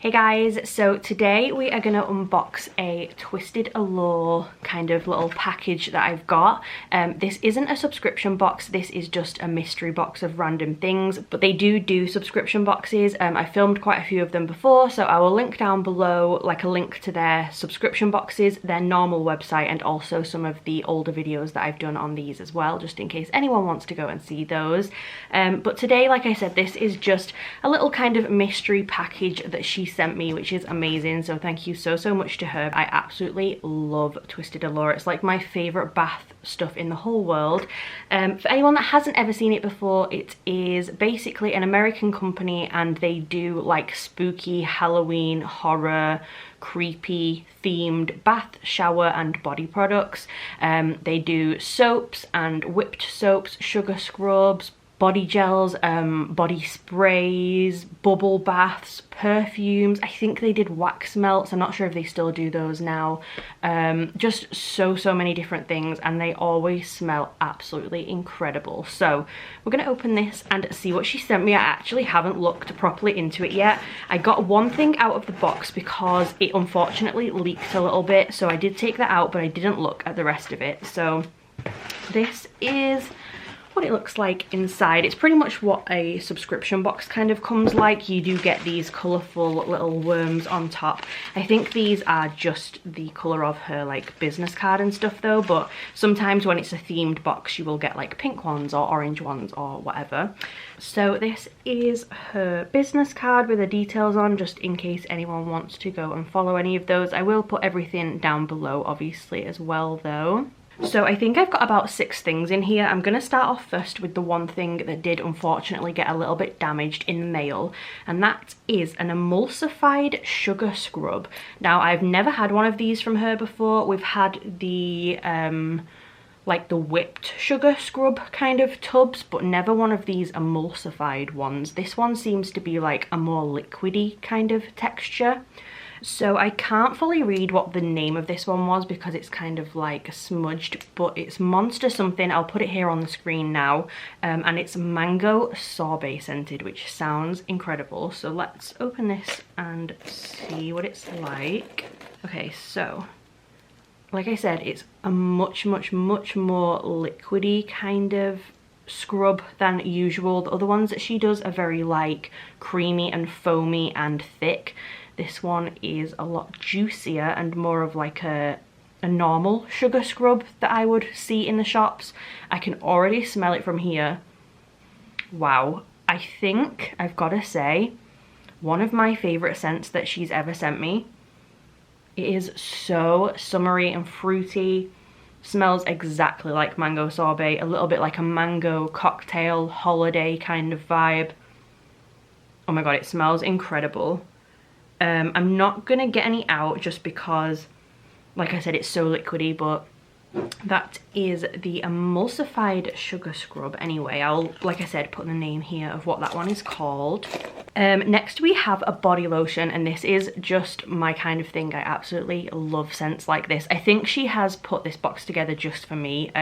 Hey guys, so today we are going to unbox a Twisted Allure kind of little package that I've got. This isn't a subscription box, this is just a mystery box of random things, but they do subscription boxes. I filmed quite a few of them before, so I will link down below like a link to their subscription boxes, their normal website, and also some of the older videos that I've done on these as well, just in case anyone wants to go and see those. But today, like I said, this is just a little kind of mystery package that she sent me, which is amazing, so thank you so much to her. I absolutely love Twisted Allure. It's like my favorite bath stuff in the whole world. For anyone that hasn't ever seen it before, it is basically an American company and they do like spooky Halloween, horror, creepy themed bath, shower and body products. They do soaps and whipped soaps, sugar scrubs, body gels, body sprays, bubble baths, perfumes. I think they did wax melts. I'm not sure if they still do those now. Just so many different things, and they always smell absolutely incredible. So we're gonna open this and see what she sent me. I actually haven't looked properly into it yet. I got one thing out of the box because it unfortunately leaked a little bit, so I did take that out, but I didn't look at the rest of it. So this is what it looks like inside. It's pretty much what a subscription box kind of comes like. You do get these colourful little worms on top. I think these are just the colour of her like business card and stuff though, but sometimes when it's a themed box you will get like pink ones or orange ones or whatever. So this is her business card with the details on, just in case anyone wants to go and follow any of those. I will put everything down below obviously as well though. So I think I've got about 6 things in here. I'm going to start off first with the one thing that did unfortunately get a little bit damaged in the mail, and that is an emulsified sugar scrub. Now I've never had one of these from her before. We've had the like the whipped sugar scrub kind of tubs, but never one of these emulsified ones. This one seems to be like a more liquidy kind of texture. So I can't fully read what the name of this one was because it's kind of like smudged, but it's Monster something. I'll put it here on the screen now. And it's mango sorbet scented, which sounds incredible. So let's open this and see what it's like. Okay, so like I said, it's a much more liquidy kind of scrub than usual. The other ones that she does are very like creamy and foamy and thick. This one is a lot juicier and more of like a normal sugar scrub that I would see in the shops. I can already smell it from here. Wow. I think I've got to say, one of my favourite scents that she's ever sent me. It is so summery and fruity. Smells exactly like mango sorbet, a little bit like a mango cocktail holiday kind of vibe. Oh my god, it smells incredible. I'm not gonna get any out just because, like I said, it's so liquidy, but that is the emulsified sugar scrub. Anyway, I'll, like I said, put the name here of what that one is called. Next we have a body lotion, and this is just my kind of thing. I absolutely love scents like this. I think she has put this box together just for me.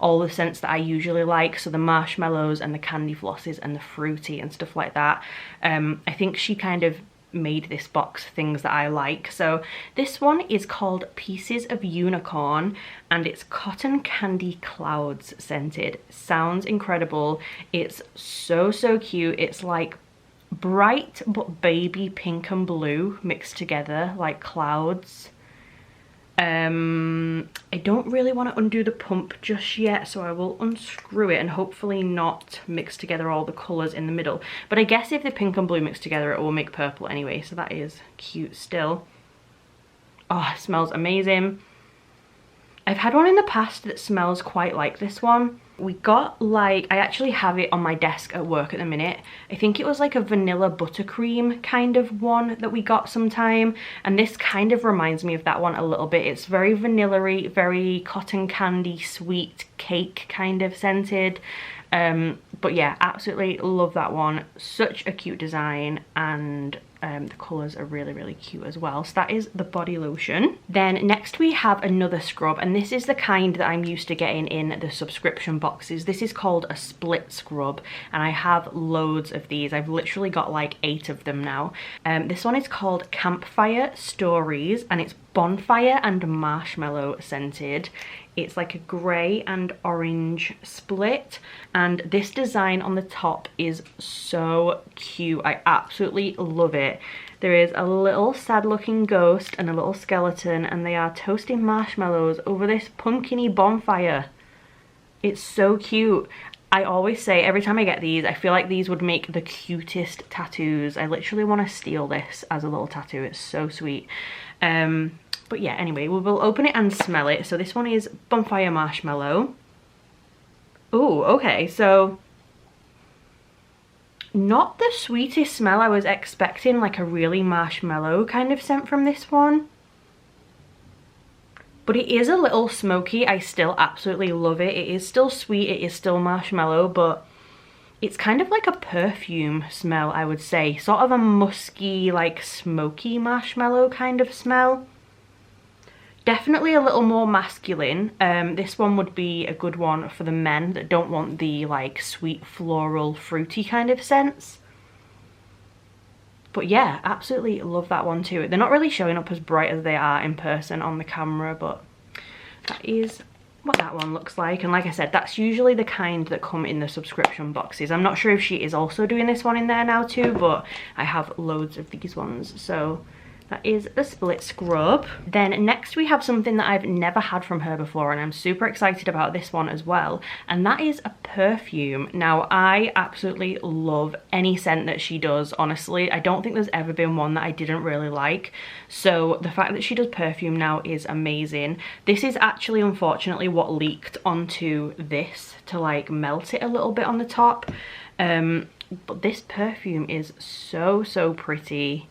All the scents that I usually like, so the marshmallows and the candy flosses and the fruity and stuff like that. I think she kind of made this box things that I like. So this one is called Pieces of Unicorn, and it's cotton candy clouds scented. Sounds incredible. It's so cute. It's like bright but baby pink and blue mixed together like clouds. I don't really want to undo the pump just yet, so I will unscrew it and hopefully not mix together all the colours in the middle. But I guess if the pink and blue mix together it will make purple anyway, so that is cute still. Oh, it smells amazing. I've had one in the past that smells quite like this one. We got like, I actually have it on my desk at work at the minute. I think it was like a vanilla buttercream kind of one that we got sometime, and this kind of reminds me of that one a little bit. It's very vanilla-y, very cotton candy, sweet cake kind of scented. But yeah, absolutely love that one. Such a cute design, and the colours are really, really cute as well. So that is the body lotion. Then next we have another scrub, and this is the kind that I'm used to getting in the subscription boxes. This is called a split scrub, and I have loads of these. I've literally got like 8 of them now. This one is called Campfire Stories, and it's bonfire and marshmallow scented. It's like a grey and orange split, and this design on the top is so cute. I absolutely love it. There is a little sad looking ghost and a little skeleton, and they are toasting marshmallows over this pumpkin-y bonfire. It's so cute. I always say every time I get these, I feel like these would make the cutest tattoos. I literally want to steal this as a little tattoo. It's so sweet. But yeah, anyway, we will open it and smell it. So this one is bonfire marshmallow. Oh, okay, so not the sweetest smell I was expecting, like a really marshmallow kind of scent from this one. But it is a little smoky. I still absolutely love it. It is still sweet, it is still marshmallow, but it's kind of like a perfume smell, I would say. Sort of a musky, like smoky marshmallow kind of smell. Definitely a little more masculine. This one would be a good one for the men that don't want the like sweet floral fruity kind of scents. But yeah, absolutely love that one too. They're not really showing up as bright as they are in person on the camera, but that is what that one looks like. And like I said, that's usually the kind that come in the subscription boxes. I'm not sure if she is also doing this one in there now too, but I have loads of these ones. So that is the split scrub. Then next we have something that I've never had from her before, and I'm super excited about this one as well, and that is a perfume. Now, I absolutely love any scent that she does, honestly. I don't think there's ever been one that I didn't really like, so the fact that she does perfume now is amazing. This is actually, unfortunately, what leaked onto this to like melt it a little bit on the top, but this perfume is so pretty.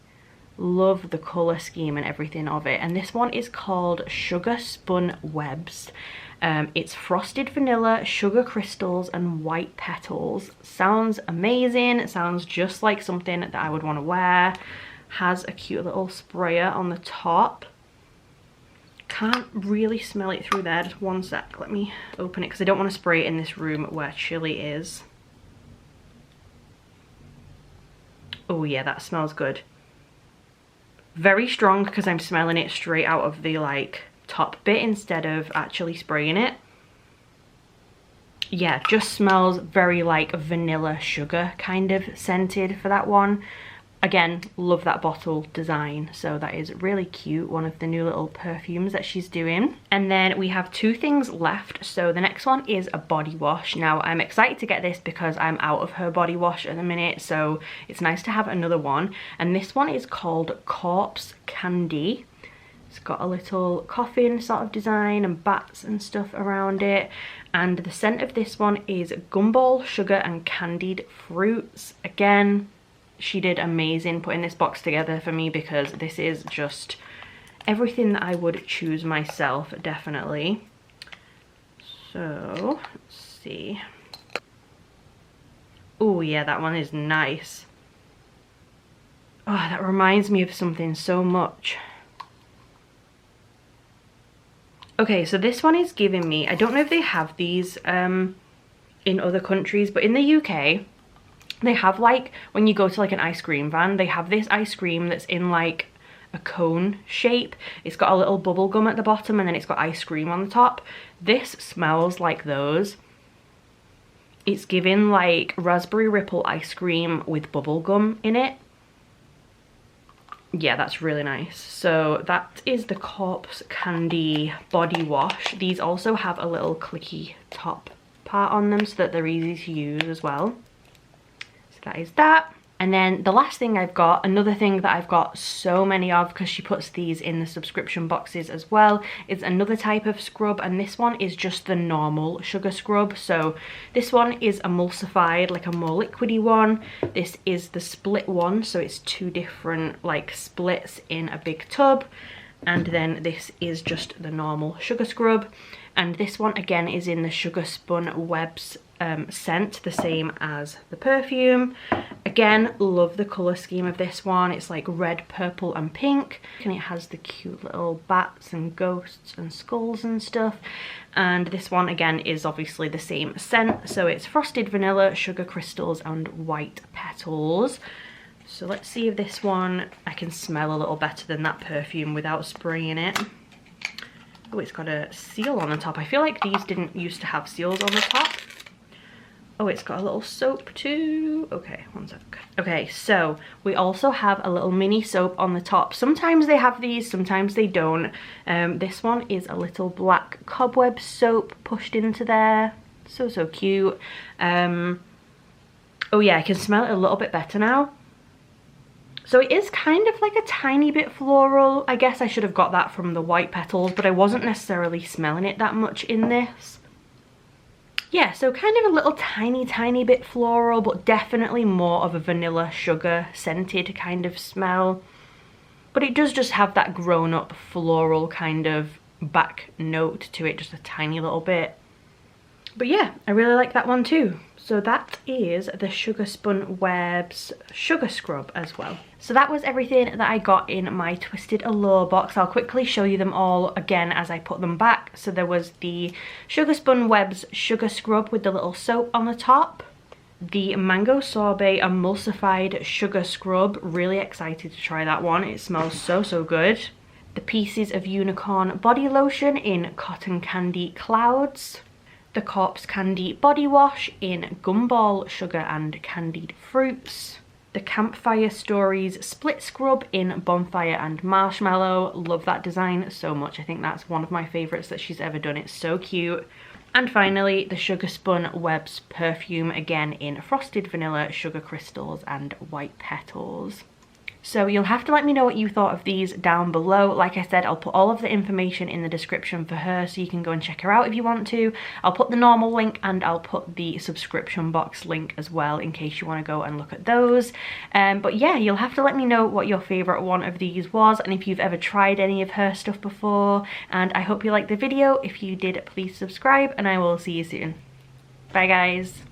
Love the colour scheme and everything of it. And this one is called Sugar Spun Webs. It's frosted vanilla, sugar crystals and white petals. Sounds amazing. It sounds just like something that I would want to wear. Has a cute little sprayer on the top. Can't really smell it through there. Just one sec. Let me open it because I don't want to spray it in this room where Chili is. Oh yeah, that smells good. Very strong because I'm smelling it straight out of the like top bit instead of actually spraying it. Yeah, just smells very like vanilla sugar kind of scented for that one. Again, love that bottle design, so that is really cute. One of the new little perfumes that she's doing. And then we have 2 things left. So the next one is a body wash. Now I'm excited to get this because I'm out of her body wash at the minute, so it's nice to have another one. And this one is called Corpse Candy. It's got a little coffin sort of design and bats and stuff around it. And the scent of this one is gumball, sugar and candied fruits. Again, she did amazing putting this box together for me because this is just everything that I would choose myself, definitely. So, let's see. Oh yeah, that one is nice. Oh, that reminds me of something so much. Okay, so this one is giving me, I don't know if they have these in other countries, but in the UK, they have like, when you go to like an ice cream van, they have this ice cream that's in like a cone shape. It's got a little bubble gum at the bottom and then it's got ice cream on the top. This smells like those. It's giving like raspberry ripple ice cream with bubble gum in it. Yeah, that's really nice. So that is the Corpse Candy body wash. These also have a little clicky top part on them so that they're easy to use as well. That is that. And then the last thing I've got, another thing that I've got so many of because she puts these in the subscription boxes as well, is another type of scrub, and this one is just the normal sugar scrub. So this one is emulsified, like a more liquidy one. This is the split one, so it's 2 different like splits in a big tub. And then this is just the normal sugar scrub. And this one again is in the Sugar Spun Webs scent, the same as the perfume. Again, love the colour scheme of this one. It's like red, purple and pink, and it has the cute little bats and ghosts and skulls and stuff. And this one again is obviously the same scent, so it's frosted vanilla, sugar crystals and white petals. So let's see if this one I can smell a little better than that perfume without spraying it. Oh, it's got a seal on the top. I feel like these didn't used to have seals on the top. Oh, it's got a little soap too. Okay, one sec. Okay, so we also have a little mini soap on the top. Sometimes they have these, sometimes they don't. This one is a little black cobweb soap pushed into there. So, so cute. Oh yeah, I can smell it a little bit better now. So it is kind of like a tiny bit floral. I guess I should have got that from the white petals, but I wasn't necessarily smelling it that much in this. Yeah, so kind of a little tiny bit floral, but definitely more of a vanilla sugar scented kind of smell. But it does just have that grown-up floral kind of back note to it, just a tiny little bit. But yeah, I really like that one too. So that is the Sugar Spun Webs Sugar Scrub as well. So that was everything that I got in my Twisted Allure box. I'll quickly show you them all again as I put them back. So there was the Sugar Spun Webs Sugar Scrub with the little soap on the top. The Mango Sorbet Emulsified Sugar Scrub. Really excited to try that one. It smells so, so good. The Pieces of Unicorn Body Lotion in Cotton Candy Clouds. The Corpse Candy Body Wash in Gumball Sugar and Candied Fruits. The Campfire Stories Split Scrub in Bonfire and Marshmallow. Love that design so much. I think that's one of my favourites that she's ever done. It's so cute. And finally, the Sugar Spun Webs Perfume, again in Frosted Vanilla, Sugar Crystals and White Petals. So you'll have to let me know what you thought of these down below. Like I said, I'll put all of the information in the description for her, so you can go and check her out if you want to. I'll put the normal link and I'll put the subscription box link as well in case you want to go and look at those. But yeah, you'll have to let me know what your favourite one of these was and if you've ever tried any of her stuff before. And I hope you liked the video. If you did, please subscribe and I will see you soon. Bye guys.